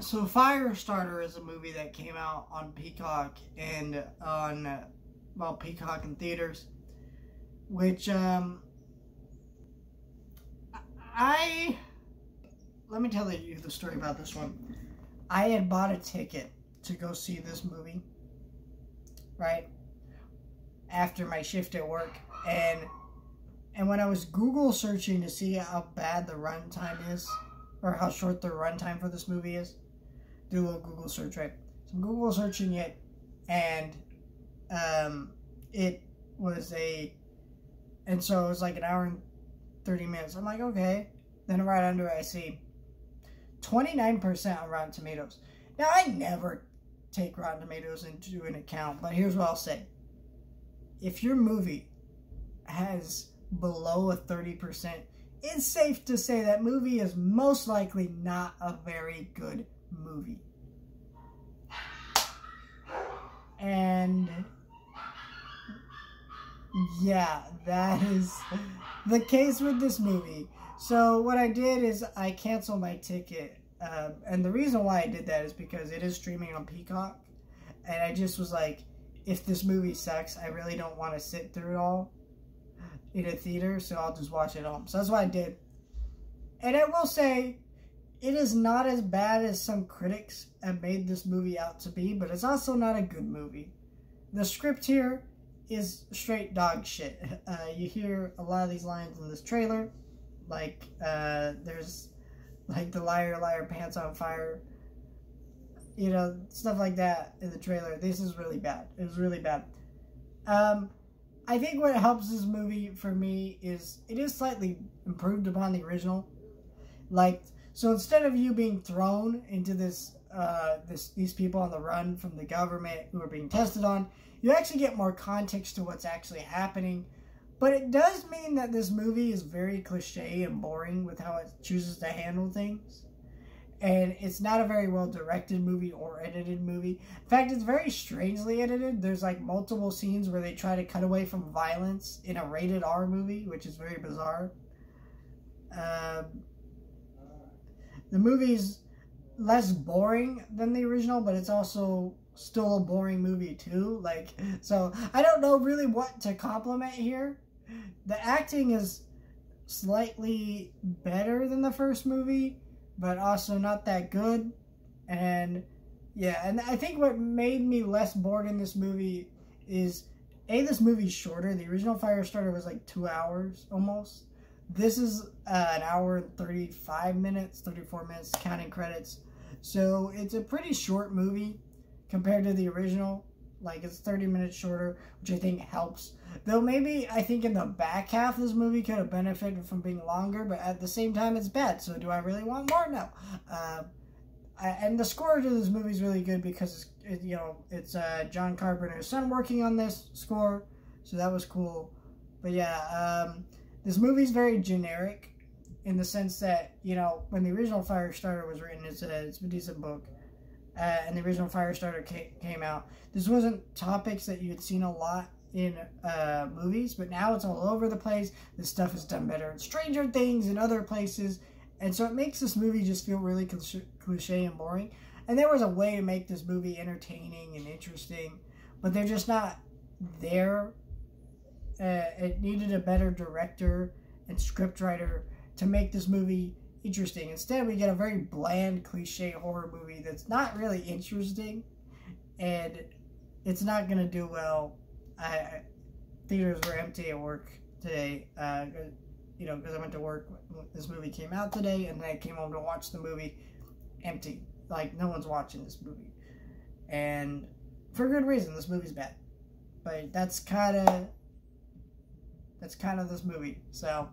So Firestarter is a movie that came out on Peacock and on, well, Peacock in theaters, which, let me tell you the story about this one. I had bought a ticket to go see this movie, right, after my shift at work, and when I was Google searching to see how bad the runtime is, or how short the runtime for this movie is, do a little Google search, right? So I'm Google searching it, and it was and so it was like an hour and 30 minutes. I'm like, okay. Then right under it, I see 29% on Rotten Tomatoes. Now, I never take Rotten Tomatoes into an account, but here's what I'll say. If your movie has below a 30%, it's safe to say that movie is most likely not a very good movie. And yeah, that is the case with this movie. So what I did is I canceled my ticket. And the reason why I did that is because it is streaming on Peacock. And I just was like, if this movie sucks, I really don't want to sit through it all in a theater, so I'll just watch it at home. So that's what I did. And I will say, it is not as bad as some critics have made this movie out to be, but it's also not a good movie. The script here is straight dog shit. You hear a lot of these lines in this trailer, like there's like the liar, liar, pants on fire, you know, stuff like that in the trailer. This is really bad. It was really bad. I think what helps this movie for me is it is slightly improved upon the original. Like, so instead of you being thrown into these people on the run from the government who are being tested on, you actually get more context to what's actually happening. But it does mean that this movie is very cliche and boring with how it chooses to handle things. And it's not a very well directed movie or edited movie. In fact, it's very strangely edited. There's like multiple scenes where they try to cut away from violence in a rated R movie, which is very bizarre. The movie's less boring than the original, but it's also still a boring movie too. Like, so I don't know really what to compliment here. The acting is slightly better than the first movie, but also not that good. And yeah, and I think what made me less bored in this movie is, this movie's shorter. The original Firestarter was like 2 hours almost. This is an hour and 35 minutes, 34 minutes, counting credits. So it's a pretty short movie compared to the original. Like, it's 30 minutes shorter, which I think helps. Though maybe, I think in the back half, this movie could have benefited from being longer, but at the same time, it's bad. So do I really want more? No. And the score to this movie is really good because, it's John Carpenter's son working on this score. So that was cool. But yeah, this movie's very generic in the sense that, when the original Firestarter was written, it's a decent book. And the original Firestarter came out. This wasn't topics that you had seen a lot in movies, but now it's all over the place. This stuff is done better in Stranger Things and other places, and so it makes this movie just feel really cliche and boring. And there was a way to make this movie entertaining and interesting, but they're just not there. It needed a better director and scriptwriter to make this movie interesting. Instead, we get a very bland, cliche horror movie that's not really interesting, and it's not going to do well. Theaters were empty at work today, because I went to work when this movie came out today, and then I came home to watch the movie. Empty. Like, no one's watching this movie. And for good reason, this movie's bad. But that's kind of this movie, so